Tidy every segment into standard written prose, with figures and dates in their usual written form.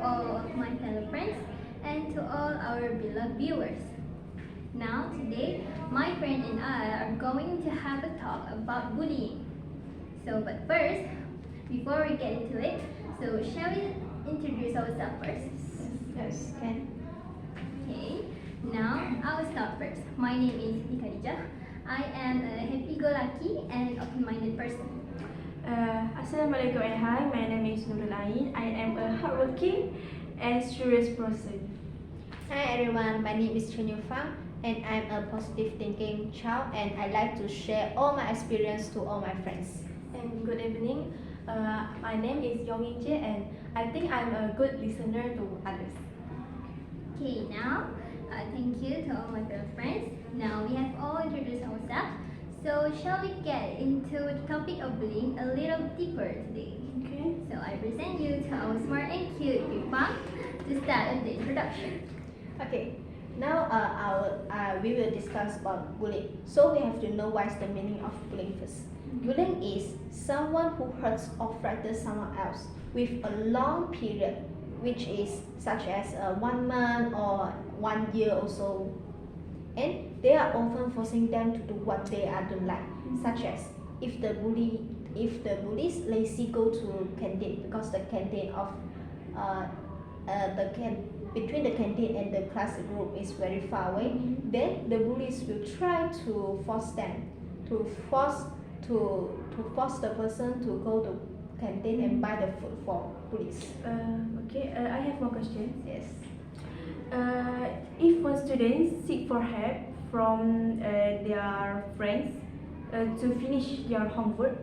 all of my fellow friends and to all our beloved viewers. Now, today, my friend and I are going to have a talk about bullying. But first, before we get into it, shall we introduce ourselves first? Yes, can. Okay, now I will start first. My name is Khadijah. I am a happy-go-lucky and open-minded person. Assalamualaikum and hi, my name is Darulaman. I am a hardworking and serious person. Hi everyone, my name is Chen Yufang and I'm a positive thinking child and I like to share all my experience to all my friends. And good evening, my name is Yong Jie and I think I'm a good listener to others. Okay, now, thank you to all my fellow friends. Now we have all introduced ourselves. So shall we get into the topic of bullying a little deeper today? Okay. So I present you to our smart and cute Yufang to start with the introduction. Okay, now we will discuss about bullying. So we have to know what is the meaning of bullying first. Bullying is someone who hurts or frightens someone else with a long period, which is such as 1 month or 1 year or so. And they are often forcing them to do what they don't like, such as if the bullies lazy go to canteen because the canteen of between the canteen and the class group is very far away, then the bullies will try to force the person to go to canteen and buy the food for bullies. I have one question. Yes. If one student seek for help from their friends to finish their homework,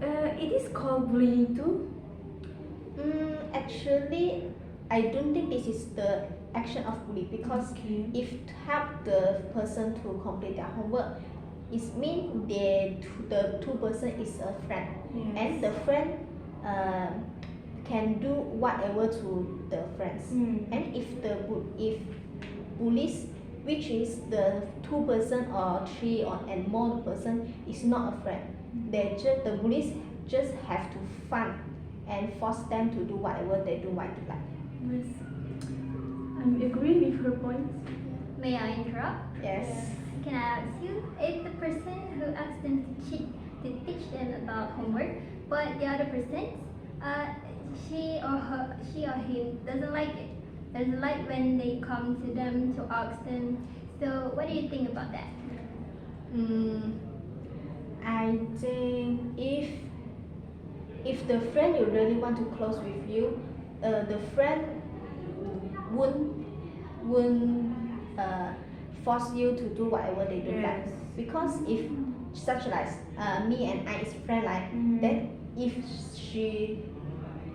it is called bullying too? Actually, I don't think this is the action of bully because if to help the person to complete their homework, it means the two person is a friend, and the friend can do whatever to the friends. And if bullies, which is the 2 person or 3 and more person, is not a friend, the bullies just have to find and force them to do whatever they do what they like. Yes. I agree with her points. May I interrupt? Yes. Can I ask you, if the person who asks them to teach them about homework, but the other person, she or him doesn't like it, doesn't like when they come to them to ask them, so what do you think about that? I think if the friend you really want to close with you, the friend won't force you to do whatever they do like. Because if such like me and I is friend like, then if she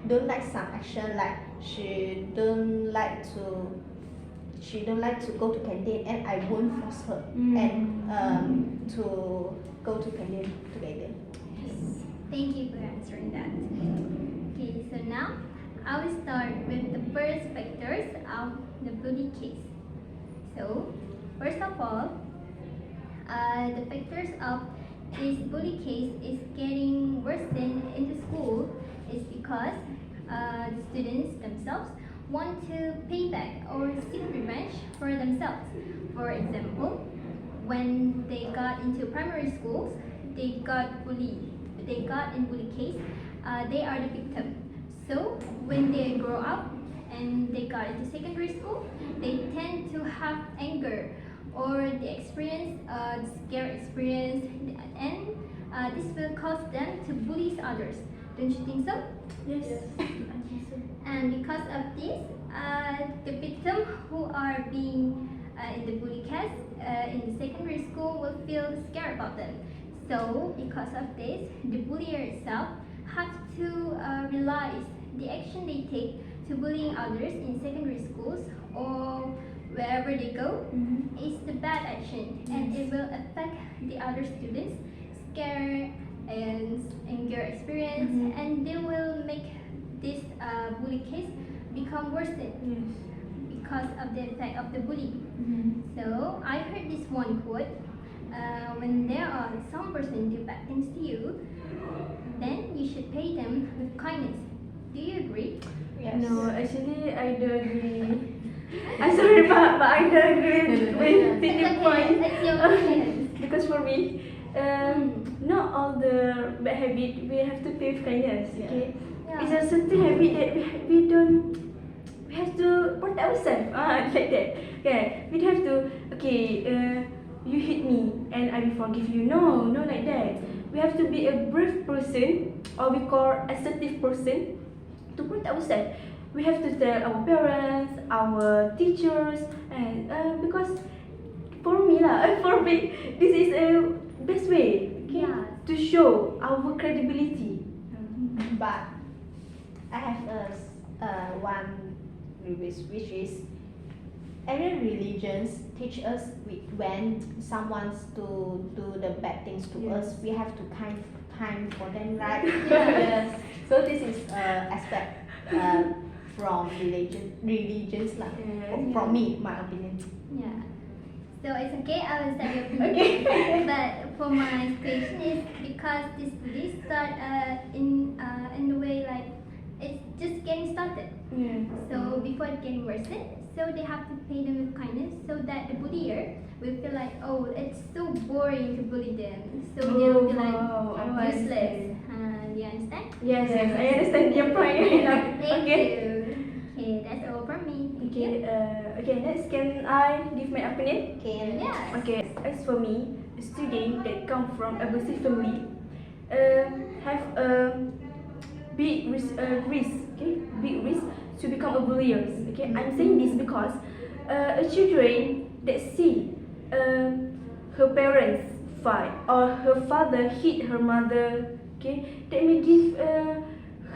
don't like some action, like she don't like to go to canteen, and I won't force her and to go to canteen together. Thank you for answering that. Okay, so now I will start with the first factors of the bully case. So, first of all, the factors of this bully case is getting worsened in the school is because the students themselves want to pay back or seek revenge for themselves. For example, when they got into primary schools, they got bullied. They got in bully case, they are the victim. So when they grow up and they got into secondary school, they tend to have anger or they experience scare experience, and this will cause them to bully others. Don't you think so? Yes. I think so. And because of this, the victim who are being in the bully case in the secondary school will feel scared about them. So because of this, the bullier itself have to realize the action they take to bullying others in secondary schools or wherever they go is the bad action, and it will affect the other students, scare and anger experience, and they will make this bully case become worsened because of the effect of the bully. So I heard this one quote, when there are some person do bad things to you, then you should pay them with kindness. Do you agree? Yes. No, actually, I don't agree. I'm sorry, but I don't agree with the It's okay, point. it's your opinion. Because for me, not all the bad habit we have to pay with kindness. Okay, Yeah. it's a certain habit that we don't. We have to protect ourselves. Like that. Yeah, we have to. Okay, you hit me and I will forgive you. No, no, like that. We have to be a brave person, or we call assertive person, to protect ourselves. We have to tell our parents, our teachers, and because for me lah, for me, this is a best way, okay, Yeah. to show our credibility. But I have one which is every religions teach us when someone's to do the bad things to Yes. us, we have to kind for them, right? Yes. So this is aspect from religions lah. Yes. From me, my opinion. Yeah. So it's okay, I will start your opinion. Okay. But for my situation is because this bully start in the way like it's just getting started. Yeah. So before it getting worsened, so they have to pay them with kindness so that the bullier will feel like, oh, it's so boring to bully them. So they'll be like I useless. understand. Do you understand? Yes, yes, I understand your point right now. Thank Okay. you. Okay, that's all from me. Thank Okay. you. Okay. Next, can I give my opinion? Okay. Yeah. Okay. As for me, a student that come from abusive family, have a big risk, okay, big risk to become a bullier. Okay, I'm saying this because a children that see her parents fight or her father hit her mother, okay, that may give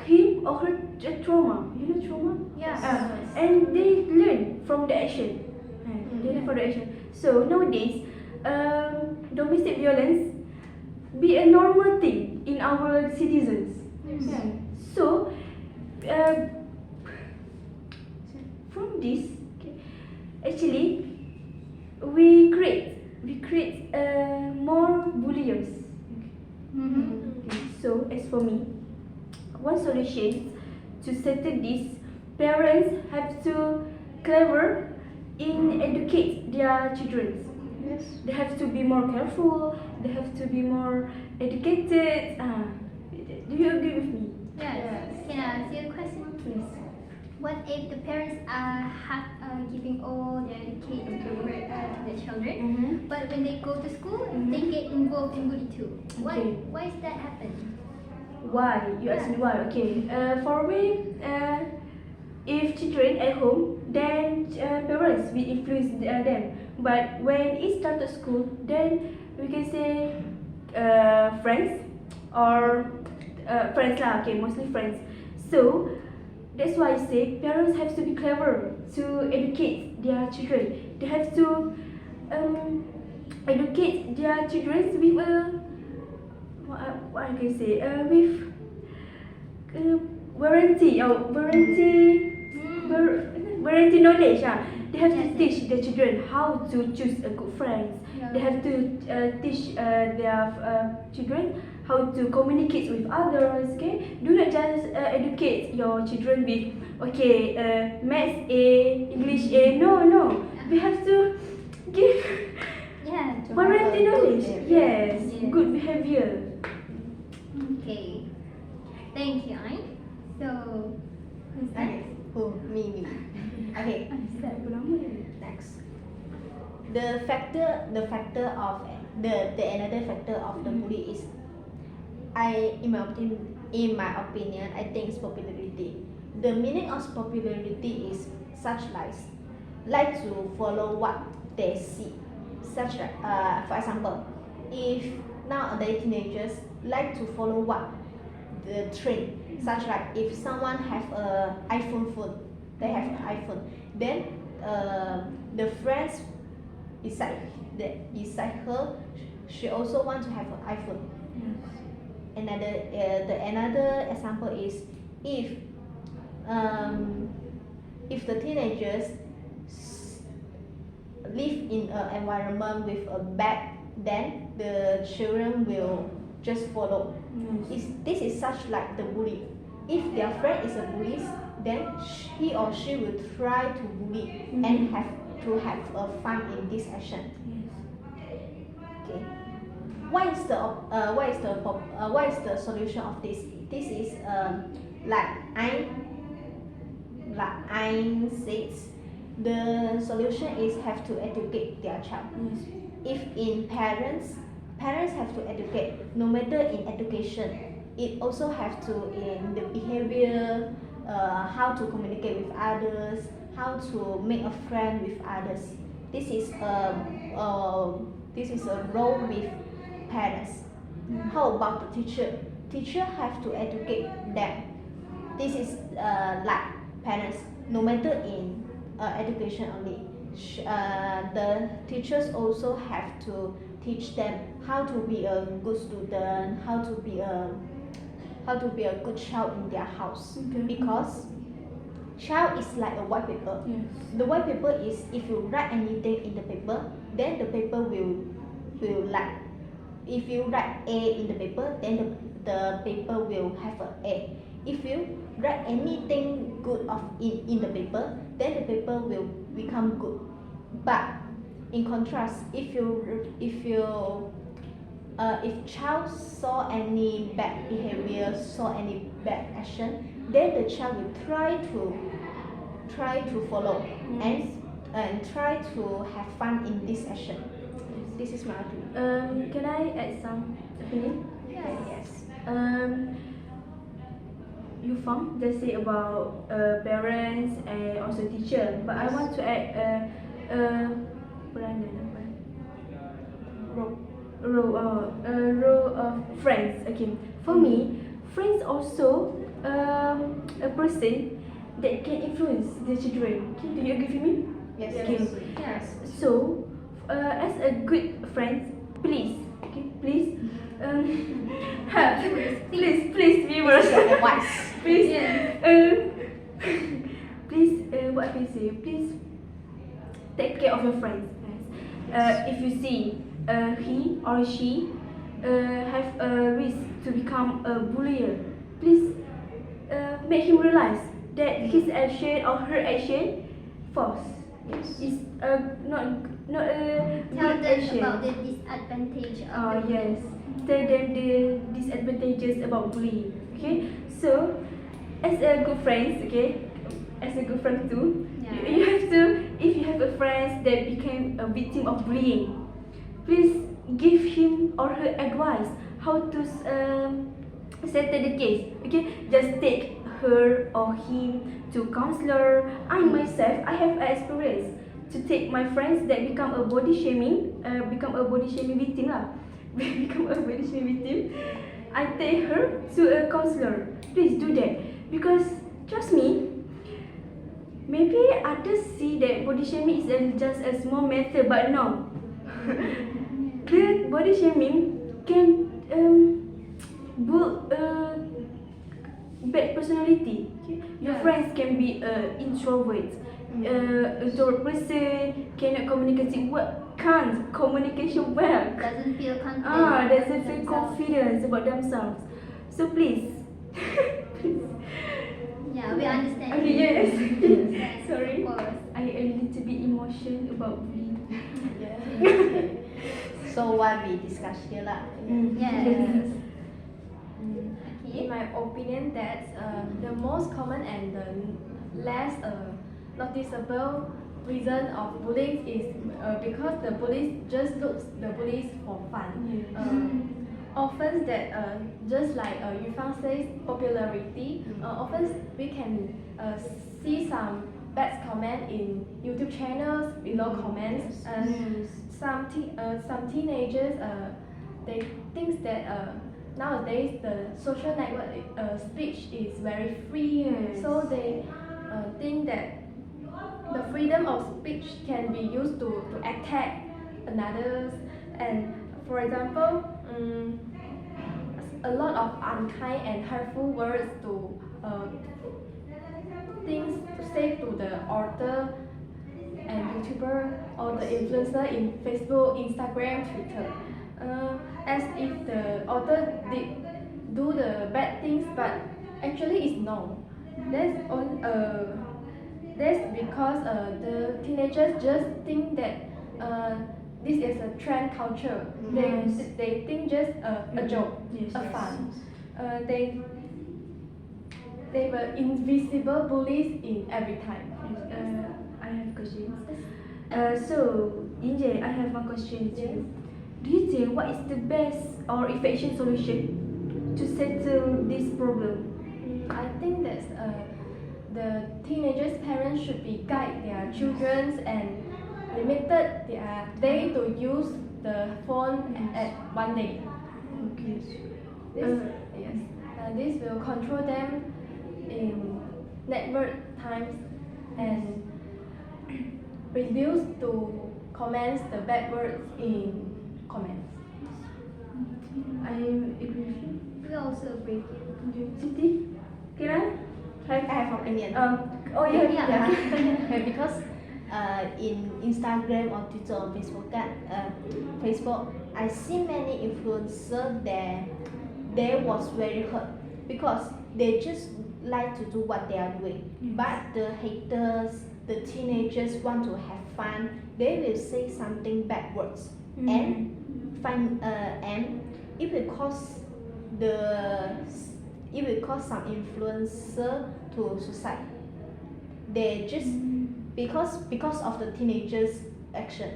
him or her a trauma. You know trauma? Yes. And they learn from the action. They learn from the action. So nowadays, domestic violence be a normal thing in our citizens. Yeah. So, from this, okay, actually, we create more bulliers. Mm-hmm. Okay. So, as for me, one solution to settle this, parents have to clever in educate their children. Yes. They have to be more careful. They have to be more educated. Do you agree with me? Yes. Can I ask you a question? Yes. What if the parents are giving all their education to their children, Mm-hmm. but when they go to school, Mhm. they get involved in bully too? Okay. Why is that happen? Why? You ask me why? Okay. For me, if children at home, then parents will influence them. But when it start at school, then we can say friends or friends lah. Okay, mostly friends. So that's why I say parents have to be clever to educate their children. They have to educate their children with what I can say with warranty warranty knowledge. They have to teach their children how to choose a good friend. Yeah. They have to teach their children how to communicate with others. Okay, do not just educate your children with maths A, English A. No. We have to give Yeah. warranty knowledge. Yes, Yes. good behavior. Okay. Thank you, Ain. So, who's Okay. next? Who? Me. Okay. Start berapa lama? Next. The factor of the another factor of the bully is, in my opinion, I think it's popularity. The meaning of popularity is such like to follow what they see. Such for example, if nowadays teenagers like to follow what the trend, such like if someone have a iPhone phone, they have an iPhone, then the friends beside her, she also want to have an iPhone. Another example is if the teenagers live in an environment with a bad, then the children will just follow. Yes. This is such like the bully. If their friend is a bully, then he or she will try to bully and have a fun in this action. Okay. What is the solution of this? This is like I says, the solution is have to educate their child. If in parents have to educate. No matter in education, it also have to in the behavior, how to communicate with others, how to make a friend with others. This is a role with parents. How about the teacher? Teacher have to educate them. This is like parents. No matter in education only, the teachers also have to teach them how to be a good student, how to be a good child in their house. Because child is like a white paper. The white paper is, if you write anything in the paper, then the paper will like, if you write A in the paper, then the paper will have a A. If you write anything good in the paper, then the paper will become good. But in contrast, if child saw any bad behavior, saw any bad action, then the child will try to follow and try to have fun in this action. This is my opinion. Can I add some opinion? Yes. You just say about parents and also teacher, but I want to add role of friends. Okay, for me, friends also a person that can influence the children. Okay, do you agree with me? Yes. Okay. Yes. So, as a good friend, please, please, please, viewers, please, please, what can I say? Please take care of your friends. If you see he or she have a risk to become a bullier, please make him realize that his action or her action false. It's not a Tell good them action. about the disadvantage of the Yes. Tell them the disadvantages about bullying. Okay. So, as a good friend, as a good friend too, you have to, if you have a friend that became a victim of bullying, please give him or her advice how to settle the case. Okay, just take her or him to counselor. I myself, I have experience to take my friends that become a body shaming victim lah. Become a body shaming victim. I take her to a counselor. Please do that, because trust me, maybe others see that body shaming is just a small matter, but no. The body shaming can build a bad personality. Your friends can be introvert, introvert person, cannot communicate communication well. doesn't feel confident. Doesn't feel confidence about themselves. So please, please. Yeah, we understand. Okay, yes. Yes, Sorry, of course. I a little bit emotion about bullying. So what we discuss here lah. Yes. In my opinion, that the most common and the less noticeable reason of bullying is because the bullies just looks the bullies for fun. Often that just like Yufang says, popularity. Often we can see some bad comment in YouTube channels below comments, and some teenagers they think that nowadays the social network speech is very free, so they think that the freedom of speech can be used to attack others. And for example, a lot of unkind and hurtful words to things to say to the author and YouTuber or the influencer in Facebook, Instagram, Twitter, as if the author did do the bad things, but Actually, it's no. That's because the teenagers just think that this is a trend culture. They think just a joke, Yes, a yes. fun. They were invisible bullies in every time. Yes, I have questions. So, Inje, I have one question to you. Do you think what is the best or effective solution to settle this problem? I think that the teenagers' parents should be guide their children and limited their day to use the phone at one day. Okay. This, yes, this will control them in network times and reduce to comments the bad words in comments. I agree with you. We also agree with you. Okay. Siti, can I? I have opinion. Oh yeah. Yeah. Yeah, because in Instagram or Twitter or Facebook Facebook, I see many influencers there. They was very hurt because they just like to do what they are doing. Yes. But the haters, the teenagers want to have fun. They will say something backwards and it will cause some influencer to suicide. They just because of the teenagers action,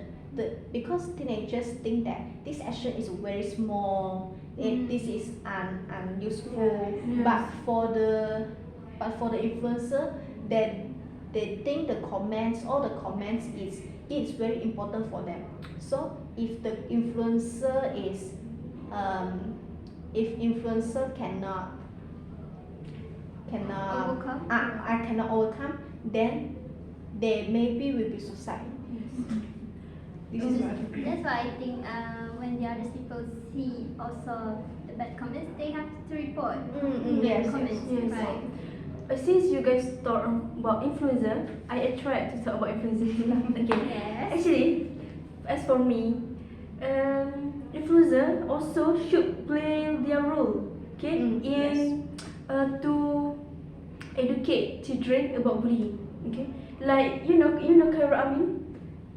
because teenagers think that this action is very small, this is unuseful. Yes. But for the influencer, they think all the comments is very important for them. So if the influencer cannot Overcome? I cannot overcome, then they maybe will be suicide. This is right. That's why I think when the other people see also the bad comments, they have to report the Yes, comments, yes. right? Since you guys talk about influencer, I tried to talk about influencer. Okay. Yes. Actually, as for me, influencer also should play their role. Okay, in to educate children about bullying. Okay, like you know Kara Amin.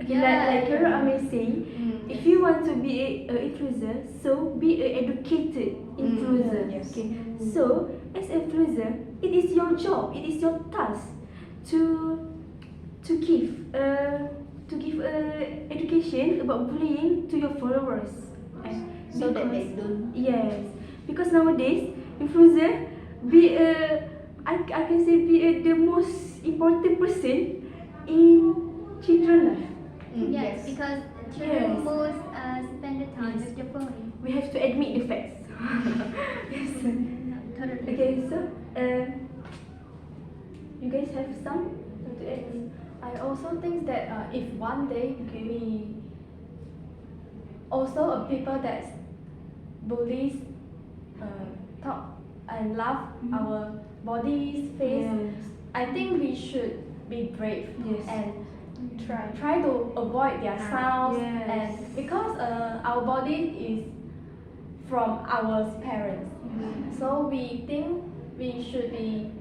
Okay, like Kara Amin say, if you want to be a influencer, so be an educated influencer. Yes. Okay, so as influencer, it is your job, it is your task to give education about bullying to your followers. So that they don't. Yes, because nowadays influencer be I can say be the most important person in children life. Yes, because children Yes. most spend the time Yes. with their phone. We have to admit the facts. Yes. Totally. Okay, so you guys have some to add? I also think that if one day Okay. we also people that bullies talk and laugh our bodies face, Yes. I think we should be brave Yes. and try to avoid their sounds Yes. and because our body is from our parents, so we think we should be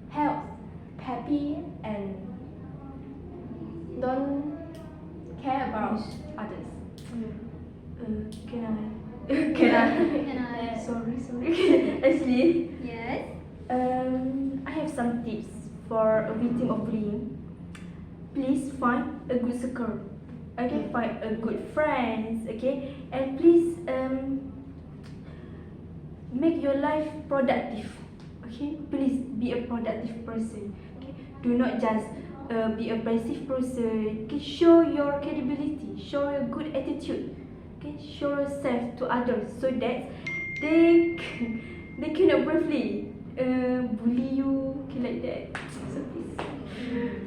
happy and don't care about others. Can I? Can I? Can I? Sorry. Actually, Yes. I have some tips for a victim of bullying. Please find a good circle. Okay, find a good friends. Okay, and please make your life productive. Okay, please be a productive person. Okay, do not just be a passive person. Okay, show your credibility, show your good attitude. Okay, show yourself to others so that they cannot bravely bully you. Okay, like that. So please.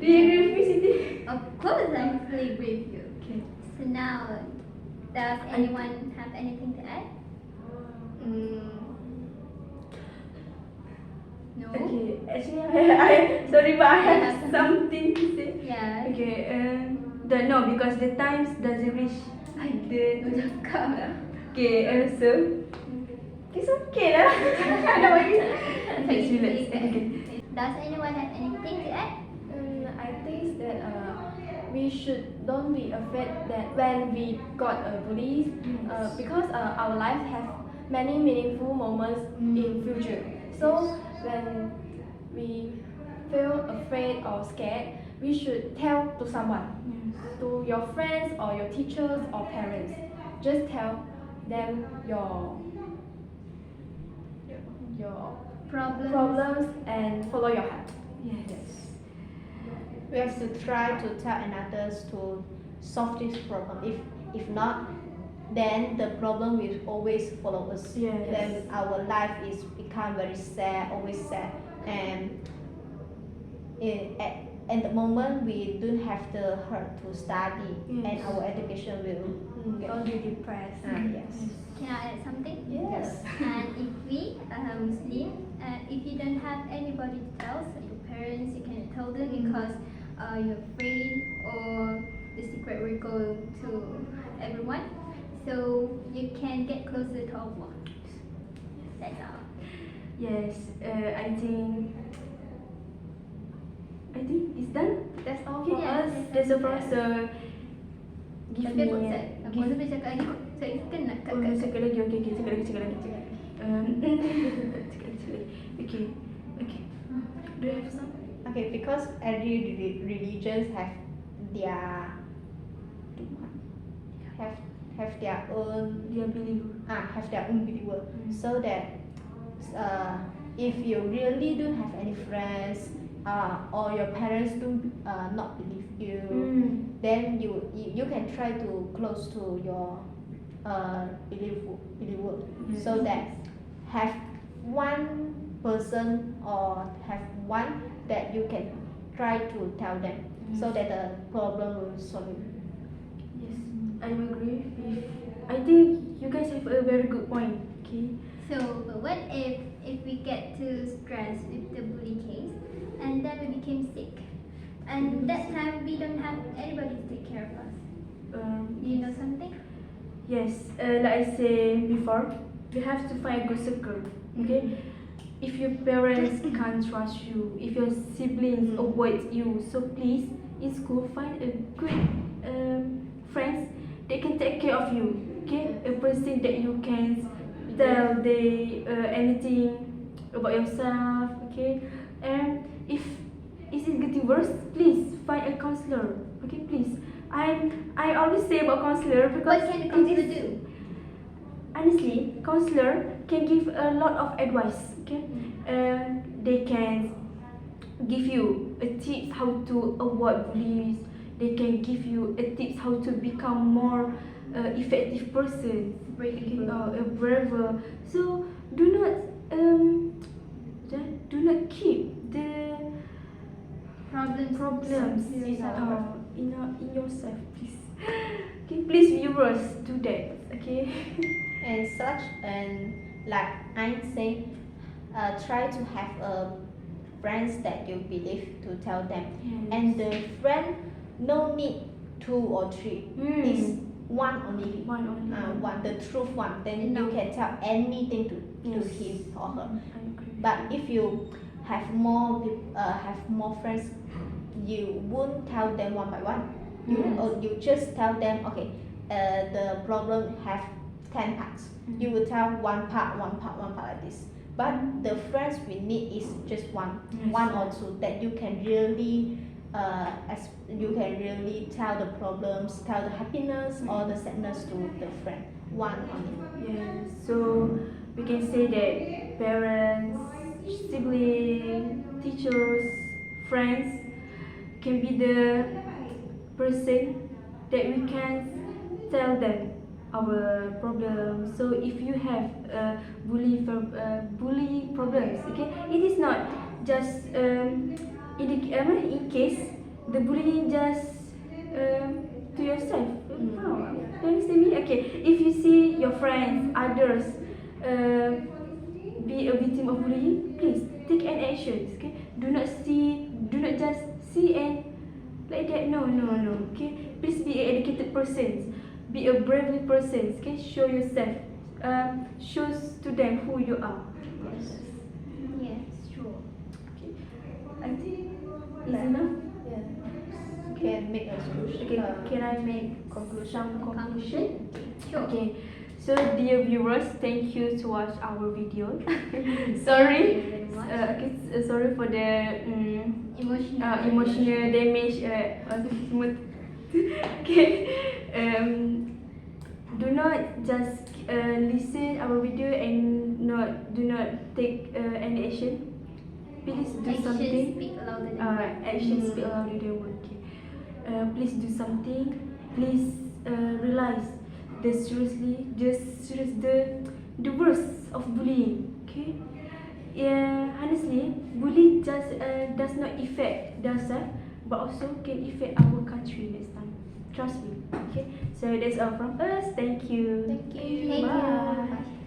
Do you agree with me, Siti? Of course, I fully agree with you. Okay. So now, does anyone have anything to add? No. Okay, actually, I sorry, but I have something to say. Yeah. Okay, no, because the times doesn't reach. I didn't. Okay, so it's okay lah. Let's relax. Does anyone have anything to add? I think that we should don't be afraid that when we got bullies, because our life have many meaningful moments in future. So when we feel afraid or scared, we should tell to someone, to your friends or your teachers or parents. Just tell them your problems and follow your heart. Yes. We have to try to tell others to solve this problem. If not, then the problem will always follow us. Yes. Then our life is become very sad, always sad, and at the moment we don't have the heart to study, and our education will Don't be depressed. yes. Can I add something? Yes. And if we Muslim, if you don't have anybody to tell, so your parents, you can tell them because you're afraid or the secret will go to everyone. So you can get closer to Allah. That's all. Yes. I think it's done. That's all Okay. for us. That's all for us. So give Tapi me. aku set. Aku rasa boleh cakap lagi. Saya kan nak kat kat. Cakap lagi. Okay. Cakap lagi. Cakap lagi. Okay. Do you have some? Okay, because every religions have their have their own Dia believe. have their own believer. So that if you really don't have any friends or your parents don't not believe you, then you can try to close to your believer, so that have one person or have one that you can try to tell them, so that the problem will solve. Yes, I agree. I think you guys have a very good point. Okay. So, but what if we get too stressed with the bully case and then we became sick, and that time we don't have anybody to take care of us? Do you know something? Yes, like I said before, you have to find a good circle. Okay. If your parents can't trust you, if your siblings avoid you, so please in school find a good friends that can take care of you. Okay, a person that you can tell anything about yourself. Okay, and if it is getting worse, please find a counselor. Okay, please. I always say about counselor because What can the counselor do? honestly, counselor can give a lot of advice. Okay, they can give you a tips how to avoid bullies. They can give you a tips how to become more effective person, a braver. So do not keep the problems in yourself, please. Okay, please viewers do that. Okay. And like I say, try to have friends that you believe to tell them, and the friend no need 2 or 3, is one only, one, the truth one, then you can tell anything to him or her. I agree. But if you have more friends, you won't tell them one by one. You just tell them, okay, the problem have 10 parts. You will tell one part like this. But the friends we need is just one or two that you can really tell the problems, tell the happiness or the sadness to the friend. One only. Yeah. So we can say that parents, siblings, teachers, friends can be the person that we can tell them our problems. So if you have bully problems, okay, it is not just in case the bullying just to yourself. You understand me? Okay, if you see your friends, others be a victim of bullying, please take an action. Okay, do not just see and like that. No. Okay, please be an educated person. Be a brave person. Okay, show yourself. Shows to them who you are. Yes, true. Okay. resolution. Okay, can I make some conclusion? Sure. Okay, so dear viewers, thank you to watch our video. Thank sorry, you very much. sorry for the emotional damage. Okay, do not just listen our video and do not take any action. Please do Action something. speak louder than words. Action speak louder than words. Okay. Please do something. Please realize the worst of bullying. Okay. Honestly, bullying just does not affect themselves, but also can affect our country next time. Trust me. Okay. So that's all from us. Thank you. Thank you. Thank Bye. you.